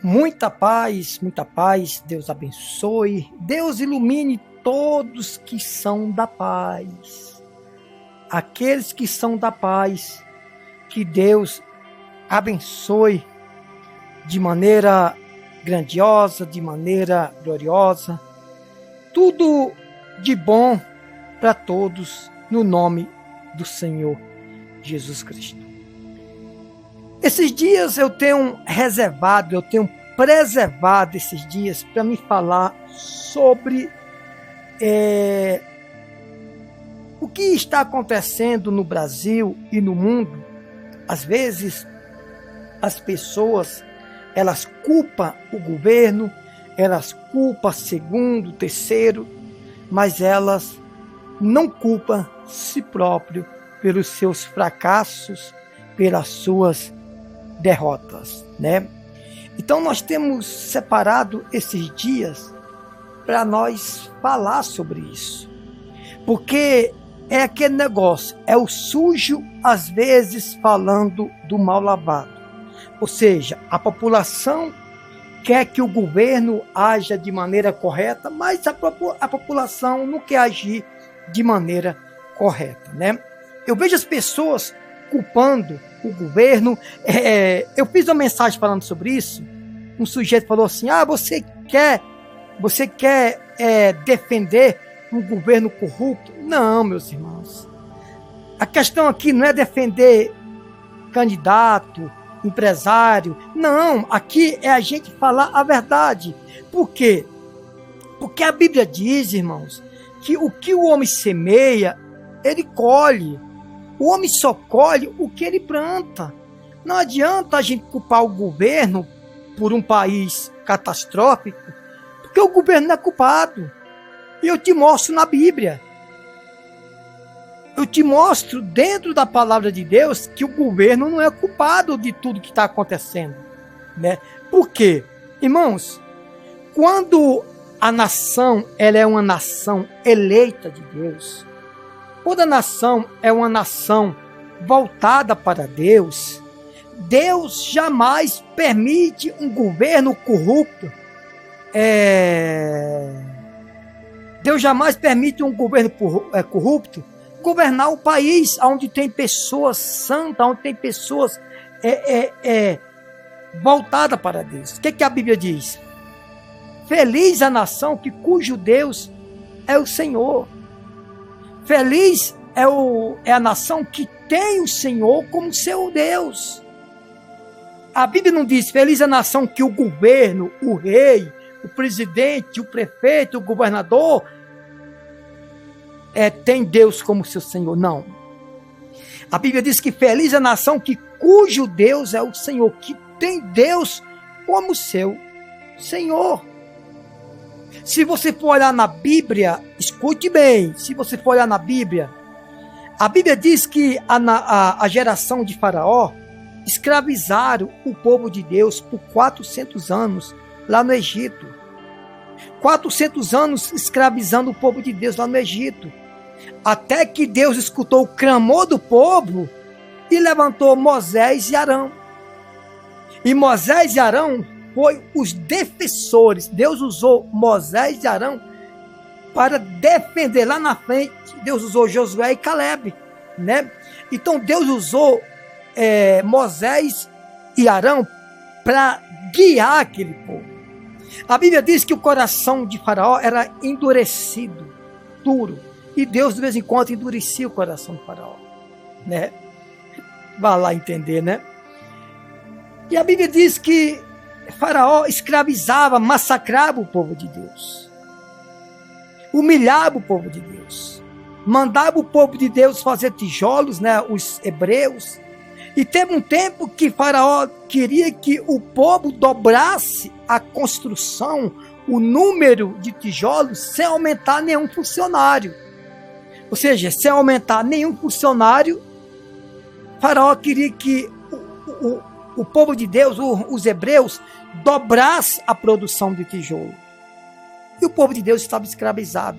muita paz, Deus abençoe, Deus ilumine todos que são da paz. Aqueles que são da paz, que Deus abençoe de maneira grandiosa, de maneira gloriosa, tudo de bom para todos, no nome do Senhor Jesus Cristo. Esses dias eu tenho preservado esses dias para me falar sobre o que está acontecendo no Brasil e no mundo. Às vezes as pessoas, elas culpam o governo, elas culpam segundo, terceiro, mas elas não culpam si próprio pelos seus fracassos, pelas suas derrotas, né? Então nós temos separado esses dias para nós falar sobre isso, porque é aquele negócio, é o sujo às vezes falando do mal lavado, ou seja, a população quer que o governo haja de maneira correta, mas a população não quer agir de maneira correta, né? Eu vejo as pessoas culpando o governo. Eu fiz uma mensagem falando sobre isso. Um sujeito falou assim: você quer defender um governo corrupto? Não, meus irmãos. A questão aqui não é defender candidato, empresário. Não, aqui é a gente falar a verdade. Por quê? Porque a Bíblia diz, irmãos, que o que o homem semeia, ele colhe. O homem só colhe o que ele planta. Não adianta a gente culpar o governo por um país catastrófico, porque o governo não é culpado. E eu te mostro na Bíblia. Eu te mostro dentro da palavra de Deus que o governo não é culpado de tudo que está acontecendo, né? Por quê? Irmãos, quando a nação ela é uma nação eleita de Deus, quando a nação é uma nação voltada para Deus, Deus jamais permite um governo corrupto. Deus jamais permite um governo corrupto governar o país onde tem pessoas santas, onde tem pessoas voltadas para Deus. O que a Bíblia diz? Feliz a nação cujo Deus é o Senhor. Feliz é a nação que tem o Senhor como seu Deus. A Bíblia não diz feliz a nação que o governo, o rei, o presidente, o prefeito, o governador tem Deus como seu Senhor. Não. A Bíblia diz que feliz a nação cujo Deus é o Senhor, que tem Deus como seu Senhor. Se você for olhar na Bíblia, escute bem, se você for olhar na Bíblia, a Bíblia diz que a geração de Faraó escravizaram o povo de Deus por 400 anos lá no Egito. 400 anos escravizando o povo de Deus lá no Egito. Até que Deus escutou o clamor do povo e levantou Moisés e Arão. E Moisés e Arão foi os defensores. Deus usou Moisés e Arão para defender lá na frente. Deus usou Josué e Caleb, né? Então Deus usou Moisés e Arão para guiar aquele povo. A Bíblia diz que o coração de Faraó era endurecido, duro. E Deus de vez em quando endurecia o coração de Faraó, né? Vá lá entender, né? E a Bíblia diz que Faraó escravizava, massacrava o povo de Deus. Humilhava o povo de Deus. Mandava o povo de Deus fazer tijolos, né? Os hebreus. E teve um tempo que Faraó queria que o povo dobrasse a construção, o número de tijolos, sem aumentar nenhum funcionário. Ou seja, sem aumentar nenhum funcionário, Faraó queria que o povo de Deus, os hebreus, dobrasse a produção de tijolo. E o povo de Deus estava escravizado.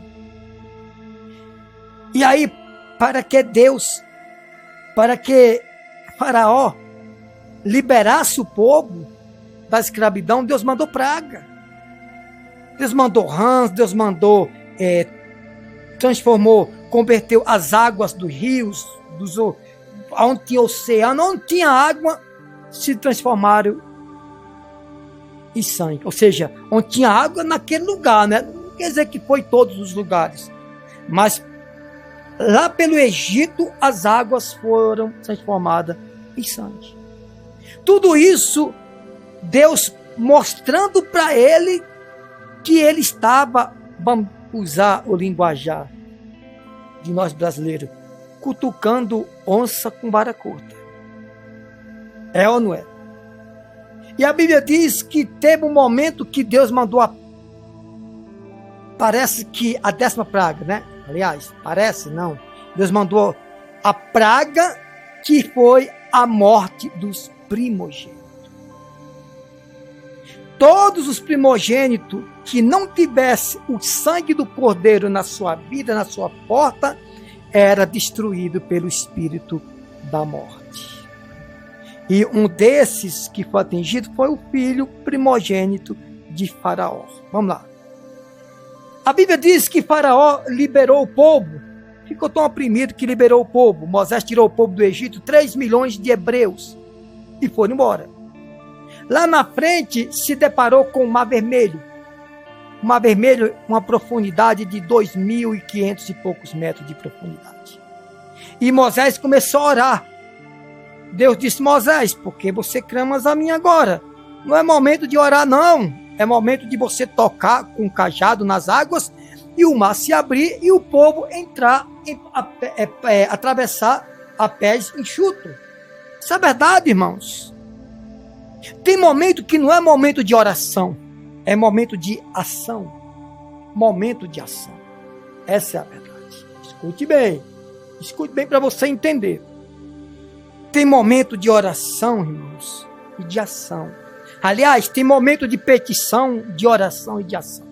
E aí, para que Faraó liberasse o povo, da escravidão, Deus mandou praga. Deus mandou rãs, Deus mandou, transformou, converteu as águas dos rios, onde tinha oceano, onde tinha água, se transformaram em sangue. Ou seja, onde tinha água naquele lugar, né? Não quer dizer que foi em todos os lugares, mas lá pelo Egito as águas foram transformadas em sangue. Tudo isso Deus mostrando para ele que ele estava, vamos usar o linguajar de nós brasileiros, cutucando onça com vara curta. É ou não é? E a Bíblia diz que teve um momento que Deus mandou parece que a 10ª praga, né? Aliás, parece não. Deus mandou a praga que foi a morte dos primogênitos. Todos os primogênitos que não tivesse o sangue do cordeiro na sua vida, na sua porta, era destruído pelo espírito da morte. E um desses que foi atingido foi o filho primogênito de Faraó. Vamos lá. A Bíblia diz que Faraó liberou o povo, ficou tão oprimido que liberou o povo. Moisés tirou o povo do Egito, 3 milhões de hebreus, e foram embora. Lá na frente se deparou com o Mar Vermelho. O Mar Vermelho, uma profundidade de 2.500 e poucos metros de profundidade. E Moisés começou a orar. Deus disse: Moisés, por que você clamas a mim agora? Não é momento de orar, não. É momento de você tocar com o cajado nas águas e o mar se abrir e o povo entrar, atravessar a pés enxutos. Isso é verdade, irmãos. Tem momento que não é momento de oração, é momento de ação. Momento de ação. Essa é a verdade. Escute bem para você entender. Tem momento de oração, irmãos, e de ação. Aliás, tem momento de petição, de oração e de ação.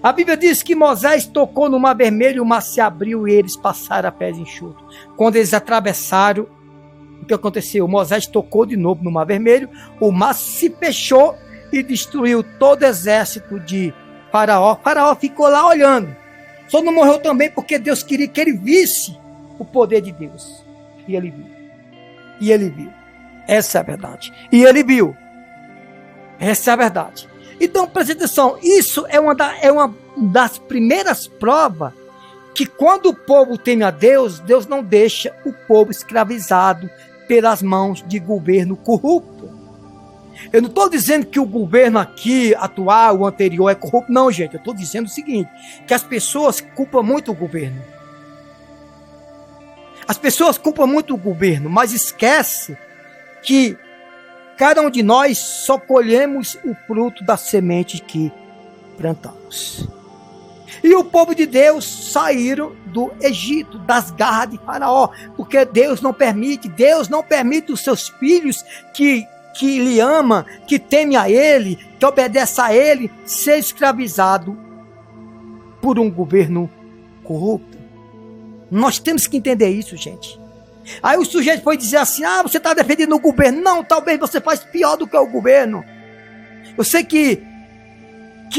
A Bíblia diz que Moisés tocou no Mar Vermelho, o mar se abriu e eles passaram a pés enxutos. Quando eles atravessaram, o que aconteceu? Moisés tocou de novo no Mar Vermelho, o mar se fechou e destruiu todo o exército de Faraó. Faraó ficou lá olhando. Só não morreu também porque Deus queria que ele visse o poder de Deus. E ele viu. E ele viu. Essa é a verdade. E ele viu. Essa é a verdade. Então, preste atenção. Isso é uma das primeiras provas que quando o povo teme a Deus, Deus não deixa o povo escravizado pelas mãos de governo corrupto. Eu não estou dizendo que o governo aqui, atual, o anterior, é corrupto. Não, gente. Eu estou dizendo o seguinte, que as pessoas culpam muito o governo. As pessoas culpam muito o governo, mas esquece que cada um de nós só colhemos o fruto da semente que plantamos. E o povo de Deus saíram do Egito, das garras de Faraó, porque Deus não permite os seus filhos que lhe ama, que teme a ele, que obedece a ele, ser escravizado por um governo corrupto. Nós temos que entender isso, gente. Aí o sujeito foi dizer assim: você está defendendo o governo. Não, talvez você faz pior do que o governo. Eu sei que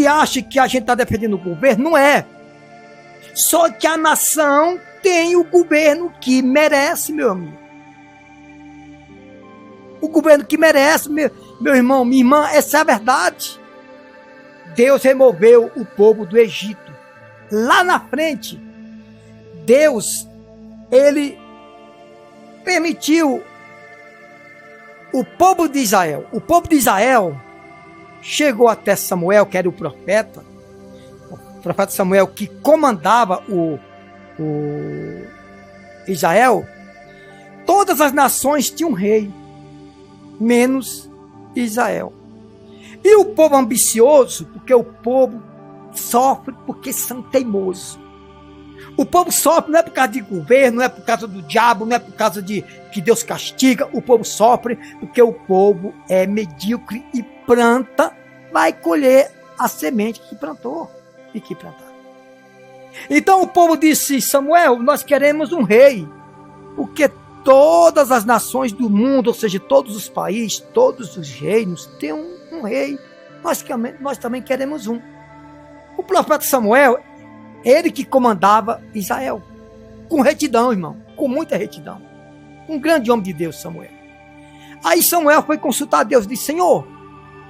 acha que a gente está defendendo o governo. Não é. Só que a nação tem o governo que merece, meu amigo. O governo que merece, meu irmão, minha irmã. Essa é a verdade. Deus removeu o povo do Egito. Lá na frente, Deus, ele permitiu o povo de Israel. O povo de Israel chegou até Samuel, que era o profeta Samuel, que comandava o Israel. Todas as nações tinham um rei, menos Israel. E o povo ambicioso, porque o povo sofre porque são teimosos. O povo sofre não é por causa de governo, não é por causa do diabo, não é por causa de que Deus castiga. O povo sofre porque o povo é medíocre e planta, vai colher a semente que plantou e que plantaram. Então o povo disse: Samuel, nós queremos um rei, porque todas as nações do mundo, ou seja, todos os países, todos os reinos, têm um um rei. Nós também queremos um. O profeta Samuel, ele que comandava Israel. Com retidão, irmão. Com muita retidão. Um grande homem de Deus, Samuel. Aí Samuel foi consultar a Deus e disse: Senhor,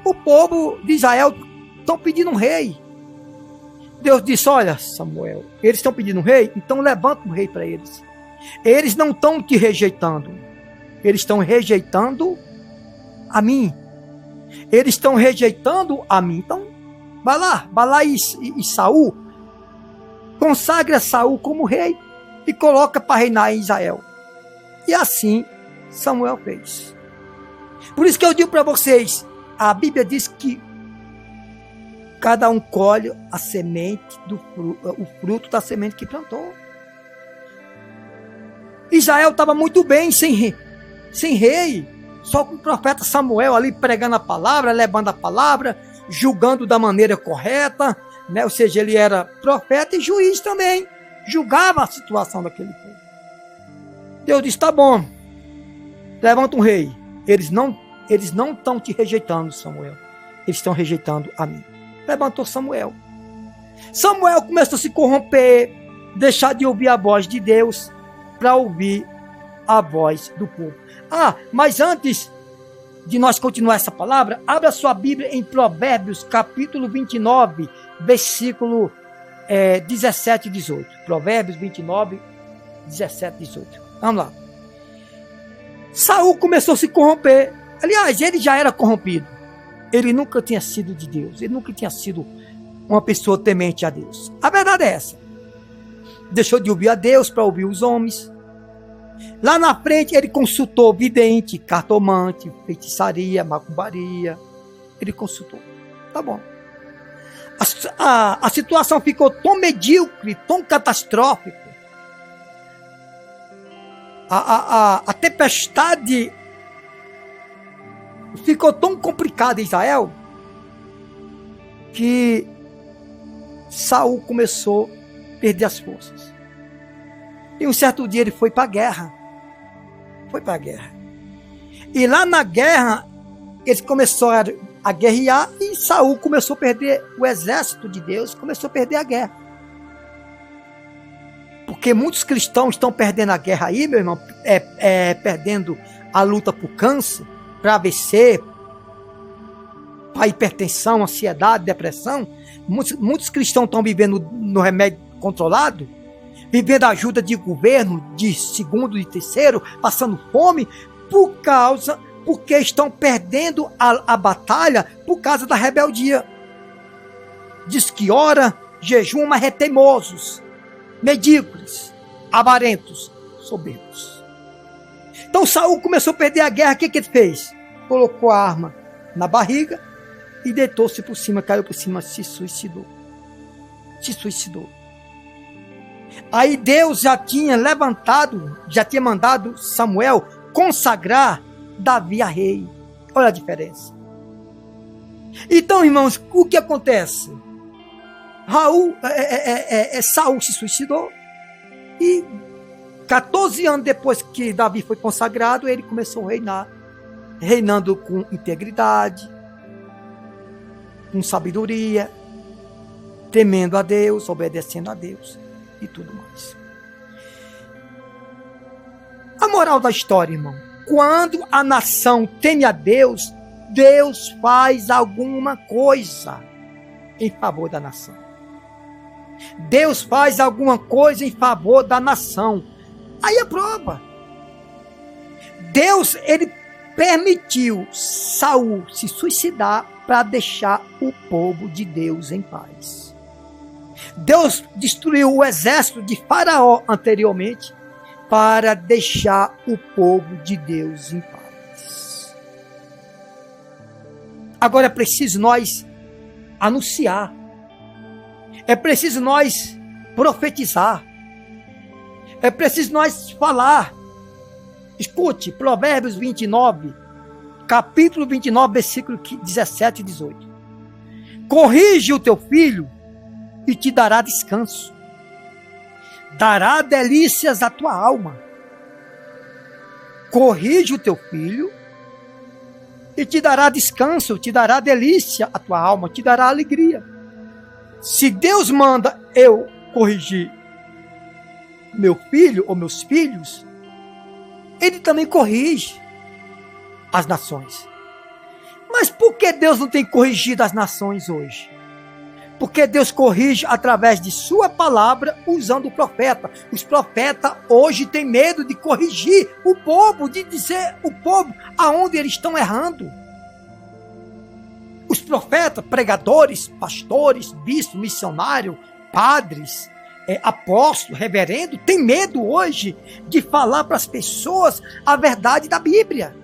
o povo de Israel estão pedindo um rei. Deus disse: olha, Samuel, eles estão pedindo um rei, então levanta um rei para eles. Eles não estão te rejeitando. Eles estão rejeitando a mim. Eles estão rejeitando a mim. Então, vai lá e Saul, consagra Saul como rei e coloca para reinar em Israel. E assim Samuel fez. Por isso que eu digo para vocês, a Bíblia diz que cada um colhe a semente o fruto da semente que plantou. Israel estava muito bem sem rei, só com o profeta Samuel ali pregando a palavra, levando a palavra, julgando da maneira correta, né? Ou seja, ele era profeta e juiz também, julgava a situação daquele povo. Deus disse: tá bom, levanta um rei. Eles não estão te rejeitando, Samuel, eles estão rejeitando a mim. Levantou Samuel. Samuel começou a se corromper, deixar de ouvir a voz de Deus para ouvir a voz do povo. Mas antes de nós continuar essa palavra, abra sua Bíblia em Provérbios, capítulo 29, versículo 17 e 18. Provérbios 29, 17 e 18. Vamos lá. Saul começou a se corromper. Aliás, ele já era corrompido. Ele nunca tinha sido de Deus. Ele nunca tinha sido uma pessoa temente a Deus. A verdade é essa. Deixou de ouvir a Deus para ouvir os homens. Lá na frente ele consultou vidente, cartomante, feitiçaria, macumbaria. Ele consultou. Tá bom. A situação ficou tão medíocre, tão catastrófica. A tempestade ficou tão complicada em Israel que Saul começou a perder as forças. E um certo dia ele foi para a guerra. E lá na guerra, eles começaram a guerrear e Saul começou a perder o exército de Deus, começou a perder a guerra. Porque muitos cristãos estão perdendo a guerra aí, meu irmão, perdendo a luta por câncer, para AVC, para hipertensão, ansiedade, depressão. Muitos cristãos estão vivendo no remédio controlado, vivendo a ajuda de governo, de segundo e terceiro, passando fome, porque estão perdendo a batalha por causa da rebeldia. Diz que ora, jejum, mas é teimosos, medíocres, avarentos, soberbos. Então Saul começou a perder a guerra. O que ele fez? Colocou a arma na barriga e deitou-se por cima, caiu por cima, se suicidou. Aí Deus já tinha mandado Samuel consagrar Davi a rei. Olha a diferença. Então, irmãos, o que acontece? Saul se suicidou e 14 anos depois que Davi foi consagrado, ele começou a reinar, reinando com integridade, com sabedoria, temendo a Deus, obedecendo a Deus e tudo mais. A moral da história, irmão, quando a nação teme a Deus, Deus faz alguma coisa em favor da nação. Deus faz alguma coisa em favor da nação. Aí a prova. Deus, ele permitiu Saul se suicidar para deixar o povo de Deus em paz. Deus destruiu o exército de Faraó anteriormente para deixar o povo de Deus em paz. Agora é preciso nós anunciar. É preciso nós profetizar. É preciso nós falar. Escute, Provérbios 29, capítulo 29, versículo 17 e 18. Corrige o teu filho e te dará descanso. Dará delícias à tua alma. Corrige o teu filho e te dará descanso, te dará delícia a tua alma, te dará alegria. Se Deus manda eu corrigir meu filho ou meus filhos, Ele também corrige as nações. Mas por que Deus não tem corrigido as nações hoje? Porque Deus corrige através de sua palavra, usando o profeta. Os profetas hoje têm medo de corrigir o povo, de dizer o povo aonde eles estão errando. Os profetas, pregadores, pastores, bispos, missionários, padres, apóstolos, reverendo, têm medo hoje de falar para as pessoas a verdade da Bíblia.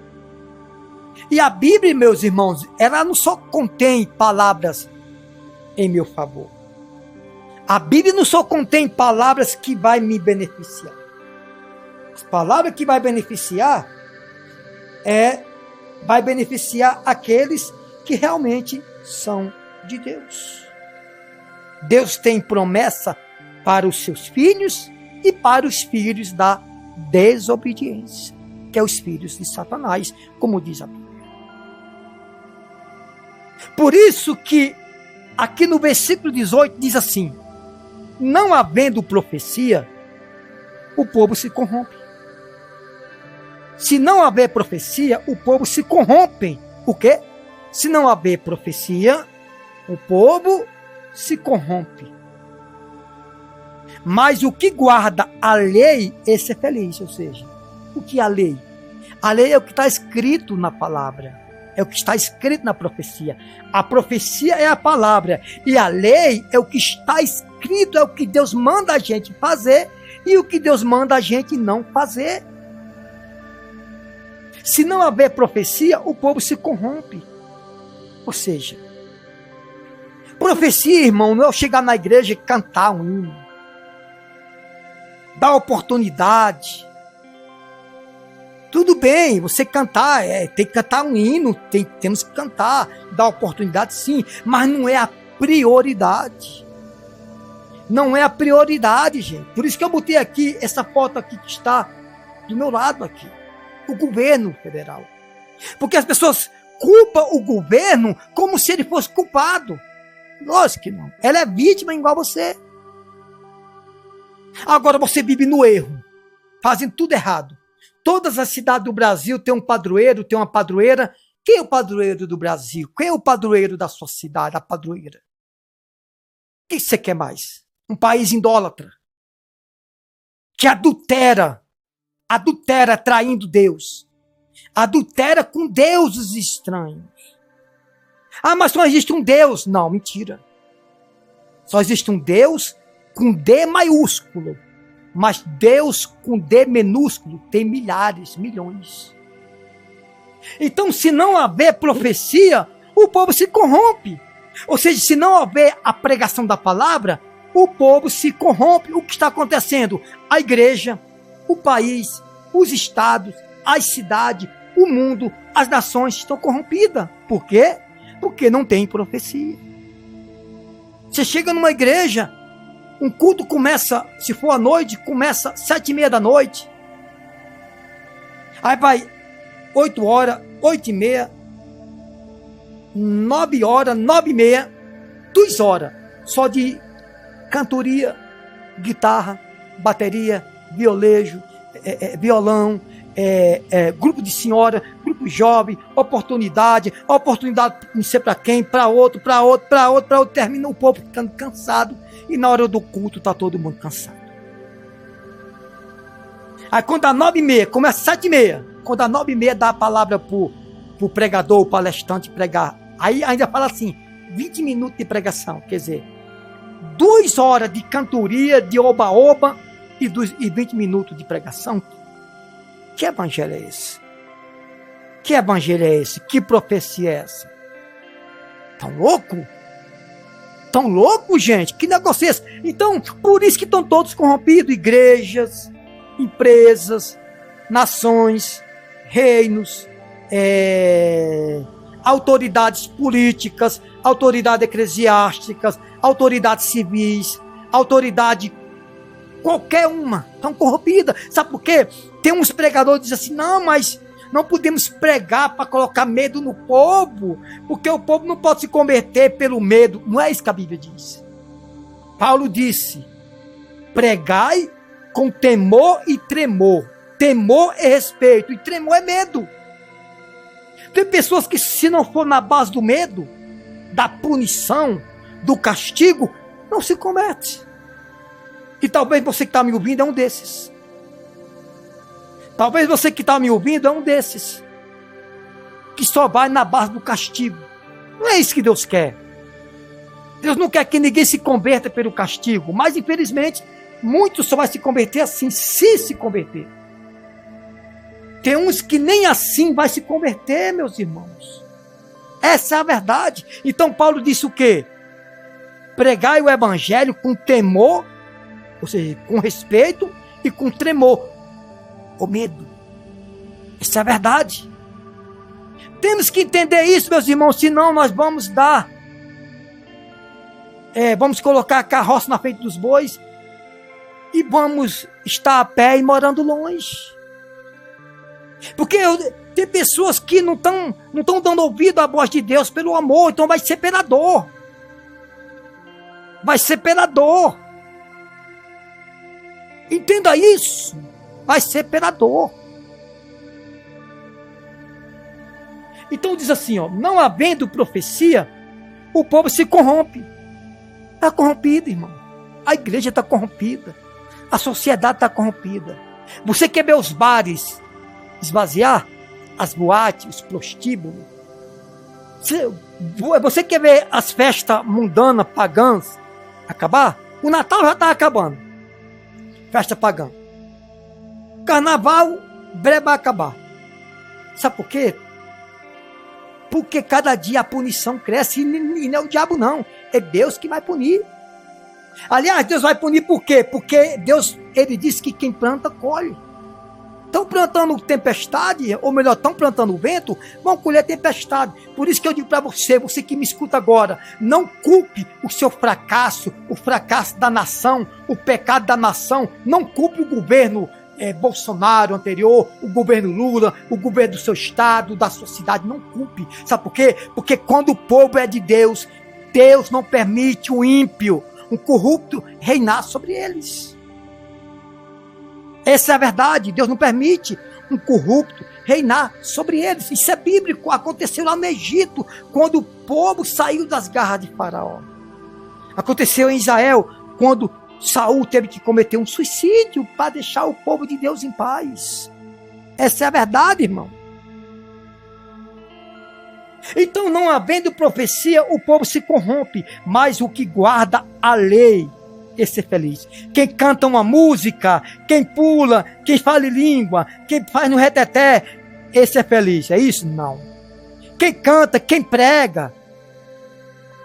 E a Bíblia, meus irmãos, ela não só contém palavras em meu favor. A Bíblia não só contém palavras que vai me beneficiar. As palavras que vai beneficiar aqueles que realmente são de Deus. Deus tem promessa para os seus filhos e para os filhos da desobediência, que é os filhos de Satanás, como diz a Bíblia. Por isso que aqui no versículo 18 diz assim: não havendo profecia, o povo se corrompe. Se não haver profecia, o povo se corrompe. O quê? Se não haver profecia, o povo se corrompe. Mas o que guarda a lei, esse é feliz. Ou seja, o que é a lei? A lei é o que está escrito na palavra. É o que está escrito na profecia. A profecia é a palavra. E a lei é o que está escrito, é o que Deus manda a gente fazer e o que Deus manda a gente não fazer. Se não haver profecia, o povo se corrompe. Ou seja, profecia, irmão, não é eu chegar na igreja e cantar um hino. Dar oportunidade. Tudo bem, você cantar, tem que cantar um hino, temos que cantar, dar oportunidade sim, mas não é a prioridade. Não é a prioridade, gente. Por isso que eu botei aqui, essa foto aqui que está do meu lado aqui. O governo federal. Porque as pessoas culpam o governo como se ele fosse culpado. Lógico que não. Ela é vítima igual você. Agora você vive no erro, fazendo tudo errado. Todas as cidades do Brasil têm um padroeiro, tem uma padroeira. Quem é o padroeiro do Brasil? Quem é o padroeiro da sua cidade, a padroeira? O que você quer mais? Um país idólatra, que adultera traindo Deus, adultera com deuses estranhos. Ah, mas só existe um Deus. Não, mentira. Só existe um Deus com D maiúsculo. Mas Deus com D minúsculo tem milhares, milhões. Então, se não haver profecia, o povo se corrompe. Ou seja, se não houver a pregação da palavra, o povo se corrompe. O que está acontecendo? A igreja, o país, os estados, as cidades, o mundo, as nações estão corrompidas. Por quê? Porque não tem profecia. Você chega numa igreja, um culto começa, se for à noite, começa 7h30 da noite. Aí vai 8 horas, 8h30, 9 horas, 9h30, 2 horas. Só de cantoria, guitarra, bateria, violejo, violão, grupo de senhora, grupo jovem, oportunidade não sei para quem, para outro, termina o povo ficando cansado e na hora do culto está todo mundo cansado. Aí quando dá 9h30, começa 7h30, quando dá 9h30 dá a palavra pro pregador, o palestrante pregar, aí ainda fala assim, 20 minutos de pregação, quer dizer, 2 horas de cantoria, de oba-oba e 20 minutos de pregação. Que evangelho é esse? Que evangelho é esse? Que profecia é essa? Tão louco? Tão louco, gente? Que negócio é esse? Então, por isso que estão todos corrompidos. Igrejas, empresas, nações, reinos, autoridades políticas, autoridades eclesiásticas, autoridades civis, autoridade qualquer uma, estão corrompidas. Sabe por quê? Tem uns pregadores que dizem assim, não, mas Não podemos pregar para colocar medo no povo, porque o povo não pode se converter pelo medo. Não é isso que a Bíblia diz. Paulo disse: pregai com temor e tremor. Temor é respeito e tremor é medo. Tem pessoas que, se não for na base do medo, da punição, do castigo, não se converte. E talvez você que está me ouvindo é um desses. Talvez você que está me ouvindo é um desses. Que só vai na base do castigo. Não é isso que Deus quer. Deus não quer que ninguém se converta pelo castigo. Mas, infelizmente, muitos só vão se converter assim, se converter. Tem uns que nem assim vai se converter, meus irmãos. Essa é a verdade. Então Paulo disse o quê? Pregai o evangelho com temor, ou seja, com respeito e com tremor, ou medo. Essa é a verdade. Temos que entender isso, meus irmãos, senão nós vamos vamos colocar a carroça na frente dos bois e vamos estar a pé e morando longe. Porque tem pessoas que não estão dando ouvido à voz de Deus pelo amor, então vai ser pela dor. Vai ser pela dor. Entenda isso. Vai ser pela dor. Então diz assim, não havendo profecia, o povo se corrompe. Está corrompido, irmão. A igreja está corrompida. A sociedade está corrompida. Você quer ver os bares esvaziar, as boates, os prostíbulos? Você quer ver as festas mundanas, pagãs, acabar? O Natal já está acabando. Festa pagã. Carnaval, breve vai acabar. Sabe por quê? Porque cada dia a punição cresce e não é o diabo não. É Deus que vai punir. Aliás, Deus vai punir por quê? Porque Deus, ele disse que quem planta, colhe. Estão plantando tempestade, ou melhor, estão plantando vento, vão colher tempestade. Por isso que eu digo para você que me escuta agora, não culpe o seu fracasso, o fracasso da nação, o pecado da nação, não culpe o governo Bolsonaro anterior, o governo Lula, o governo do seu estado, da sua cidade, não culpe. Sabe por quê? Porque quando o povo é de Deus, Deus não permite um ímpio, um corrupto reinar sobre eles. Essa é a verdade. Deus não permite um corrupto reinar sobre eles. Isso é bíblico. Aconteceu lá no Egito, quando o povo saiu das garras de Faraó. Aconteceu em Israel, quando Saul teve que cometer um suicídio para deixar o povo de Deus em paz. Essa é a verdade, irmão. Então, não havendo profecia, o povo se corrompe, mas o que guarda a lei, esse é feliz. Quem canta uma música, quem pula, quem fala em língua, quem faz no reteté, esse é feliz. É isso? Não. Quem canta, quem prega,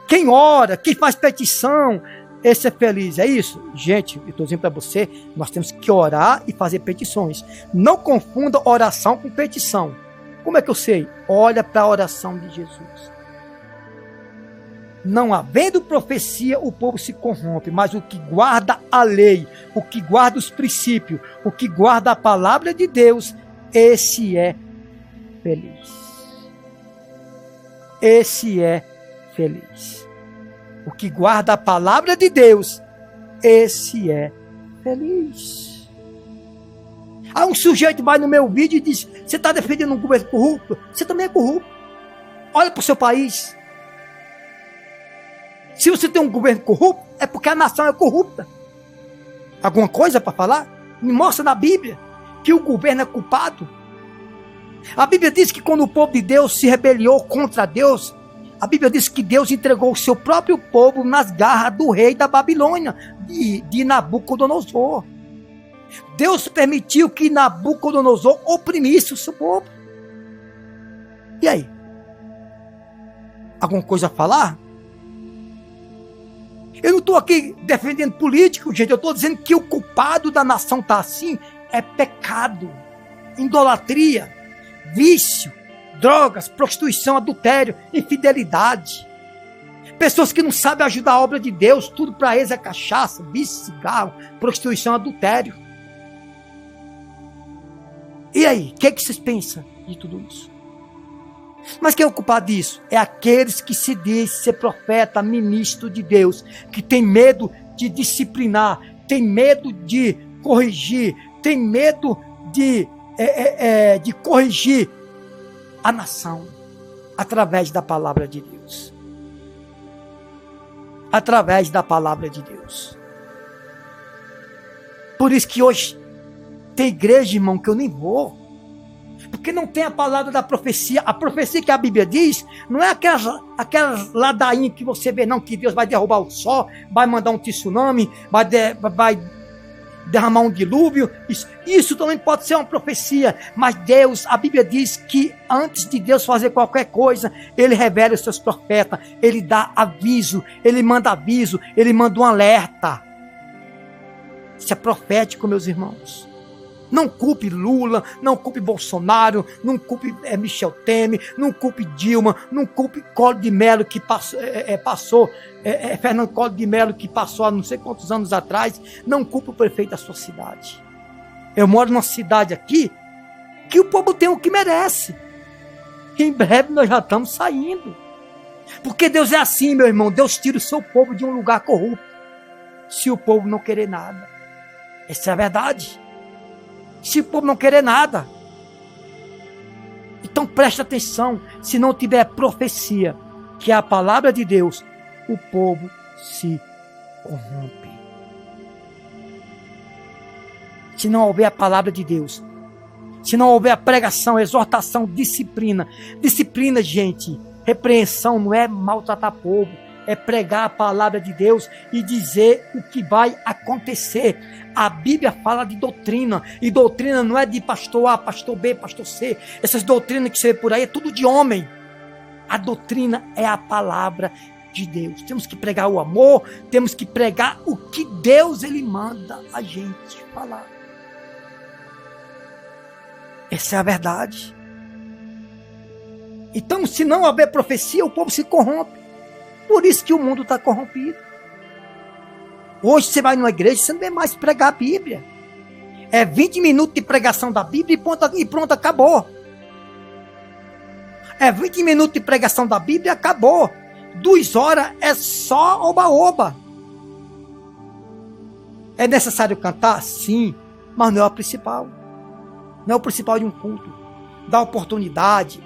quem ora, quem faz petição, esse é feliz. É isso? Gente, eu estou dizendo para você, nós temos que orar e fazer petições. Não confunda oração com petição. Como é que eu sei? Olha para a oração de Jesus. Não havendo profecia, o povo se corrompe, mas o que guarda a lei, o que guarda os princípios, o que guarda a palavra de Deus, esse é feliz. Esse é feliz. O que guarda a palavra de Deus, esse é feliz. Aí um sujeito vai no meu vídeo e diz: você está defendendo um governo corrupto? Você também é corrupto. Olha para o seu país. Se você tem um governo corrupto, é porque a nação é corrupta. Alguma coisa para falar? Me mostra na Bíblia que o governo é culpado. A Bíblia diz que quando o povo de Deus se rebeliou contra Deus, a Bíblia diz que Deus entregou o seu próprio povo nas garras do rei da Babilônia, de Nabucodonosor. Deus permitiu que Nabucodonosor oprimisse o seu povo. E aí? Alguma coisa a falar? Eu não estou aqui defendendo político, gente. Eu estou dizendo que o culpado da nação está assim é pecado, idolatria, vício, drogas, prostituição, adultério, infidelidade. Pessoas que não sabem ajudar a obra de Deus, tudo para eles é cachaça, vício, cigarro, prostituição, adultério. E aí, o que vocês pensam de tudo isso. Mas quem é o culpado disso? É aqueles que se diz ser profeta, ministro de Deus, que tem medo de disciplinar, tem medo de corrigir, tem medo de corrigir a nação através da palavra de Deus. Através da palavra de Deus. Por isso que hoje tem igreja, irmão, que eu nem vou. Porque não tem a palavra da profecia. A profecia que a Bíblia diz, não é aquelas ladainhas que você vê, não, que Deus vai derrubar o sol, vai mandar um tsunami, vai derramar um dilúvio. Isso também pode ser uma profecia. Mas Deus, a Bíblia diz que antes de Deus fazer qualquer coisa, Ele revela os seus profetas, Ele dá aviso, Ele manda um alerta. Isso é profético, meus irmãos. Não culpe Lula, não culpe Bolsonaro, não culpe Michel Temer, não culpe Dilma, não culpe Collor de Mello que passou Fernando Collor de Mello que passou há não sei quantos anos atrás. Não culpe o prefeito da sua cidade. Eu moro numa cidade aqui que o povo tem o que merece. Em breve nós já estamos saindo. Porque Deus é assim, meu irmão. Deus tira o seu povo de um lugar corrupto, se o povo não querer nada. Essa é a verdade. Se o povo não querer nada. Então preste atenção. Se não tiver profecia, que é a palavra de Deus, o povo se corrompe. Se não houver a palavra de Deus, se não houver a pregação, exortação, disciplina. Disciplina, gente, repreensão não é maltratar povo. É pregar a palavra de Deus e dizer o que vai acontecer. A Bíblia fala de doutrina. E doutrina não é de pastor A, pastor B, pastor C. Essas doutrinas que você vê por aí é tudo de homem. A doutrina é a palavra de Deus. Temos que pregar o amor. Temos que pregar o que Deus ele manda a gente falar. Essa é a verdade. Então, se não houver profecia, o povo se corrompe. Por isso que o mundo está corrompido. Hoje você vai numa igreja, você não vê mais pregar a Bíblia. É 20 minutos de pregação da Bíblia e pronto, acabou. É 20 minutos de pregação da Bíblia e acabou. 2 horas é só oba-oba. É necessário cantar? Sim, mas não é o principal. Não é o principal de um culto. Dá oportunidade.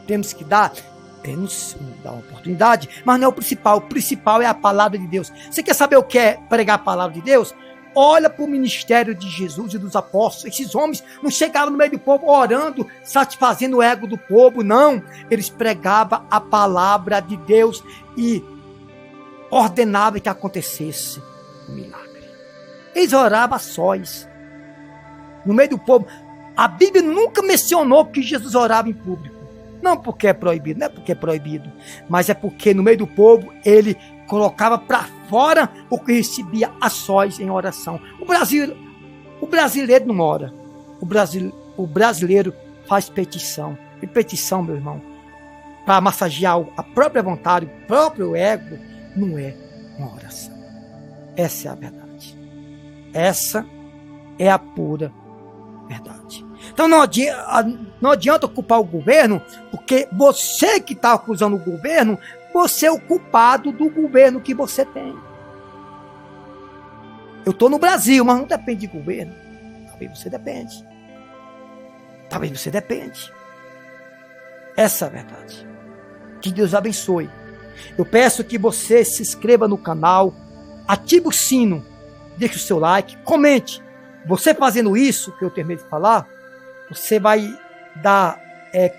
Temos que dar uma oportunidade, mas não é o principal. O principal é a palavra de Deus. Você quer saber o que é pregar a palavra de Deus? Olha para o ministério de Jesus e dos apóstolos. Esses homens não chegavam no meio do povo orando, satisfazendo o ego do povo, não. Eles pregavam a palavra de Deus e ordenavam que acontecesse um milagre. Eles oravam a sós, no meio do povo. A Bíblia nunca mencionou que Jesus orava em público. Não porque é proibido, não é porque é proibido, mas é porque no meio do povo ele colocava para fora o que recebia a sós em oração. O brasileiro não ora. O brasileiro faz petição. E petição, meu irmão, para massagear a própria vontade, o próprio ego, não é uma oração. Essa é a verdade. Essa é a pura verdade. Então não adianta culpar o governo, porque você que está acusando o governo, você é o culpado do governo que você tem. Eu estou no Brasil, mas não depende de governo. Talvez você depende. Talvez você depende. Essa é a verdade. Que Deus abençoe. Eu peço que você se inscreva no canal, ative o sino, deixe o seu like, comente. Você fazendo isso, que eu terminei de falar, você vai dar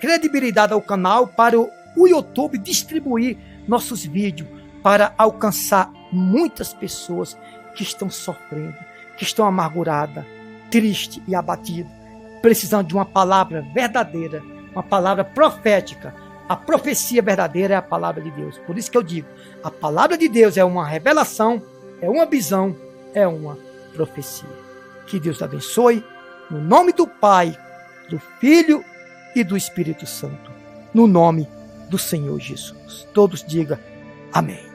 credibilidade ao canal para o YouTube distribuir nossos vídeos para alcançar muitas pessoas que estão sofrendo, que estão amarguradas, tristes e abatidas, precisando de uma palavra verdadeira, uma palavra profética. A profecia verdadeira é a palavra de Deus. Por isso que eu digo, a palavra de Deus é uma revelação, é uma visão, é uma profecia. Que Deus abençoe, no nome do Pai, do Filho e do Espírito Santo, no nome do Senhor Jesus. Todos digam amém.